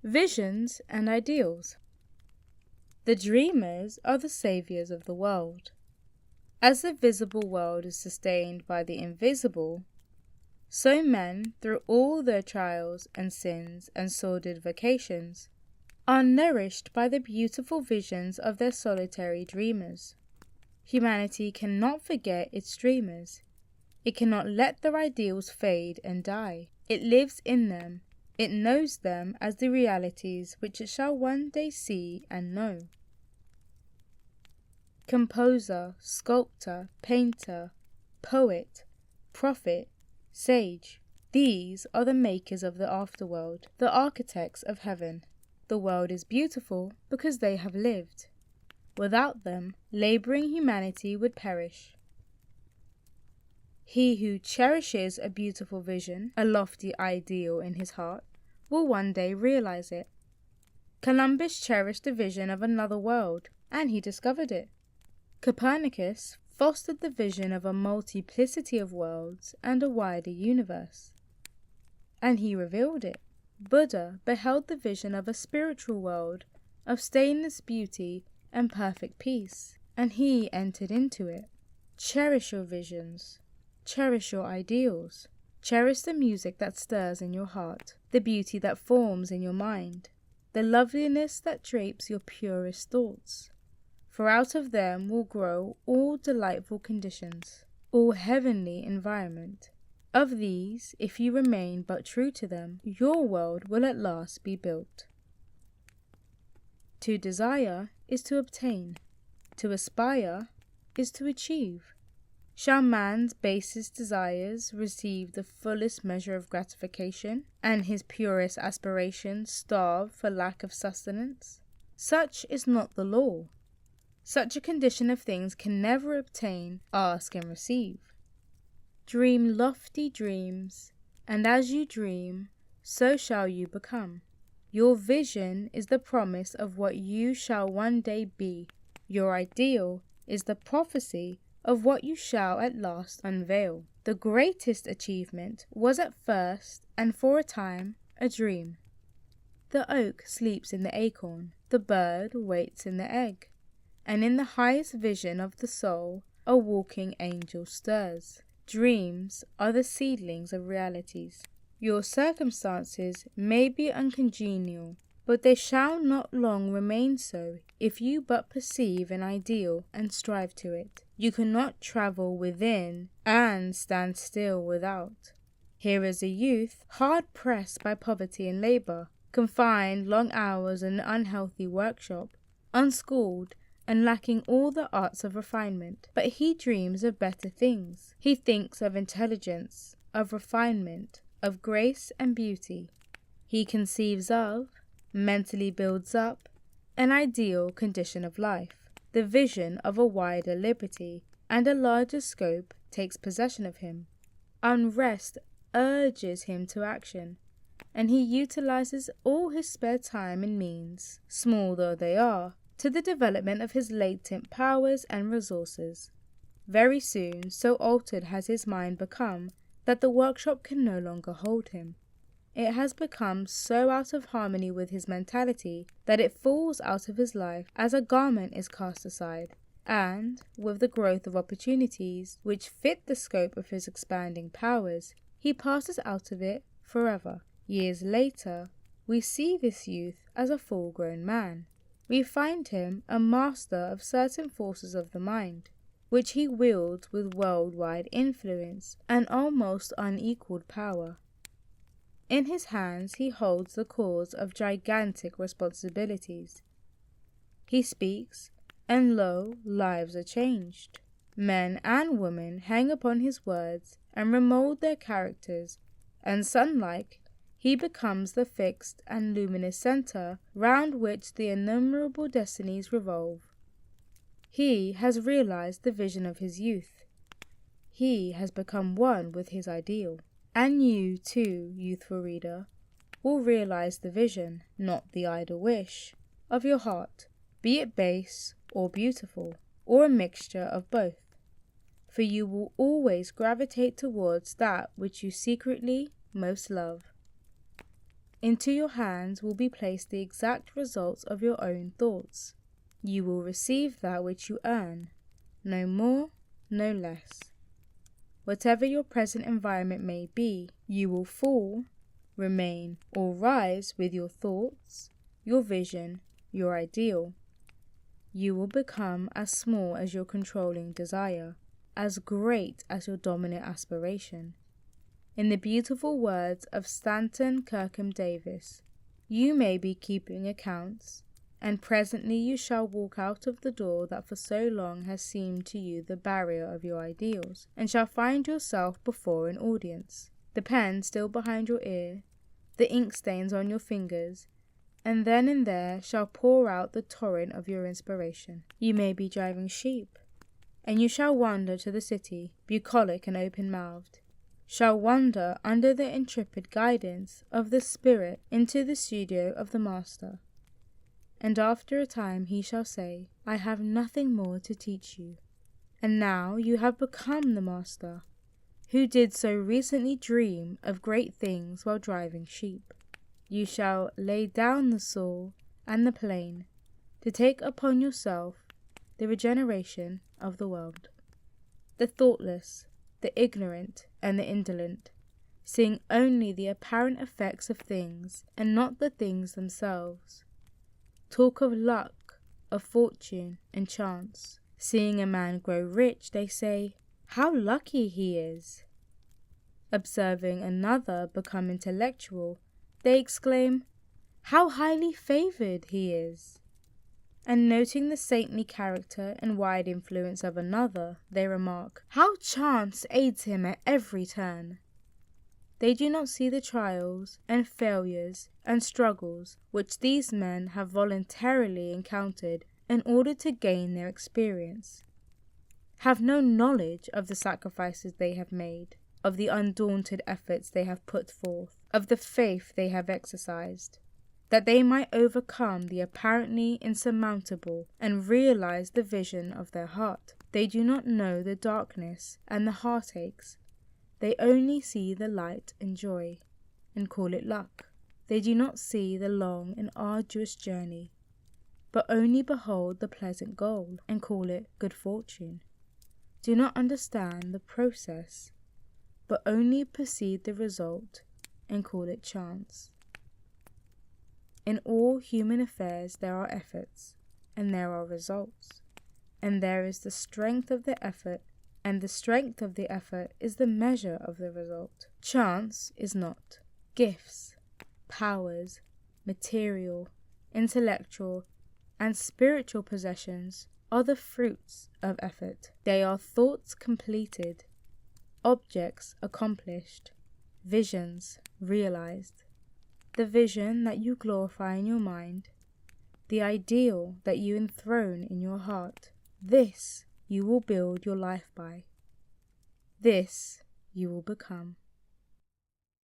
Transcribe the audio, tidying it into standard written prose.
Visions and ideals. The dreamers are the saviours of the world. As the visible world is sustained by the invisible, so men, through all their trials and sins and sordid vocations, are nourished by the beautiful visions of their solitary dreamers. Humanity cannot forget its dreamers. It cannot let their ideals fade and die. It lives in them. It knows them as the realities which it shall one day see and know. Composer, sculptor, painter, poet, prophet, sage, these are the makers of the afterworld, the architects of heaven. The world is beautiful because they have lived. Without them, labouring humanity would perish. He who cherishes a beautiful vision, a lofty ideal in his heart, will one day realize it. Columbus cherished a vision of another world, and he discovered it. Copernicus fostered the vision of a multiplicity of worlds and a wider universe, and he revealed it. Buddha beheld the vision of a spiritual world, of stainless beauty and perfect peace, and he entered into it. Cherish your visions. Cherish your ideals. Cherish the music that stirs in your heart, the beauty that forms in your mind, the loveliness that drapes your purest thoughts. For out of them will grow all delightful conditions, all heavenly environment. Of these, if you remain but true to them, your world will at last be built. To desire is to obtain. To aspire is to achieve. Shall man's basest desires receive the fullest measure of gratification, and his purest aspirations starve for lack of sustenance? Such is not the law. Such a condition of things can never obtain, ask, and receive. Dream lofty dreams, and as you dream, so shall you become. Your vision is the promise of what you shall one day be. Your ideal is the prophecy of what you shall at last unveil. The greatest achievement was at first, and for a time, a dream. The oak sleeps in the acorn, the bird waits in the egg, and in the highest vision of the soul, a walking angel stirs. Dreams are the seedlings of realities. Your circumstances may be uncongenial, but they shall not long remain so if you but perceive an ideal and strive to it. You cannot travel within and stand still without. Here is a youth hard pressed by poverty and labour, confined long hours in an unhealthy workshop, unschooled and lacking all the arts of refinement. But he dreams of better things. He thinks of intelligence, of refinement, of grace and beauty. He conceives of, mentally builds up, an ideal condition of life. The vision of a wider liberty and a larger scope takes possession of him. Unrest urges him to action, and he utilizes all his spare time and means, small though they are, to the development of his latent powers and resources. Very soon, so altered has his mind become that the workshop can no longer hold him. It has become so out of harmony with his mentality that it falls out of his life as a garment is cast aside, and, with the growth of opportunities which fit the scope of his expanding powers, he passes out of it forever. Years later, we see this youth as a full-grown man. We find him a master of certain forces of the mind, which he wields with worldwide influence and almost unequalled power. In his hands he holds the cause of gigantic responsibilities. He speaks, and lo, lives are changed. Men and women hang upon his words and remould their characters, and sun-like, he becomes the fixed and luminous centre round which the innumerable destinies revolve. He has realized the vision of his youth. He has become one with his ideal. And you, too, youthful reader, will realize the vision, not the idle wish, of your heart, be it base or beautiful, or a mixture of both. For you will always gravitate towards that which you secretly most love. Into your hands will be placed the exact results of your own thoughts. You will receive that which you earn, no more, no less. Whatever your present environment may be, you will fall, remain, or rise with your thoughts, your vision, your ideal. You will become as small as your controlling desire, as great as your dominant aspiration. In the beautiful words of Stanton Kirkham Davis, you may be keeping accounts, and presently you shall walk out of the door that for so long has seemed to you the barrier of your ideals, and shall find yourself before an audience, the pen still behind your ear, the ink stains on your fingers, and then and there shall pour out the torrent of your inspiration. You may be driving sheep, and you shall wander to the city, bucolic and open-mouthed, shall wander under the intrepid guidance of the Spirit into the studio of the Master. And after a time he shall say, I have nothing more to teach you. And now you have become the Master, who did so recently dream of great things while driving sheep. You shall lay down the saw and the plane to take upon yourself the regeneration of the world. The thoughtless, the ignorant, and the indolent, seeing only the apparent effects of things and not the things themselves, talk of luck, of fortune, and chance. Seeing a man grow rich, they say, how lucky he is. Observing another become intellectual, they exclaim, how highly favoured he is. And noting the saintly character and wide influence of another, they remark, how chance aids him at every turn. They do not see the trials and failures and struggles which these men have voluntarily encountered in order to gain their experience, have no knowledge of the sacrifices they have made, of the undaunted efforts they have put forth, of the faith they have exercised, that they might overcome the apparently insurmountable and realize the vision of their heart. They do not know the darkness and the heartaches. They only see the light and joy, and call it luck. They do not see the long and arduous journey, but only behold the pleasant goal, and call it good fortune. Do not understand the process, but only perceive the result, and call it chance. In all human affairs there are efforts, and there are results, and there is the strength of the effort, and the strength of the effort is the measure of the result. Chance is not. Gifts, powers, material, intellectual, and spiritual possessions are the fruits of effort. They are thoughts completed, objects accomplished, visions realized. The vision that you glorify in your mind, the ideal that you enthrone in your heart, this you will build your life by. This you will become.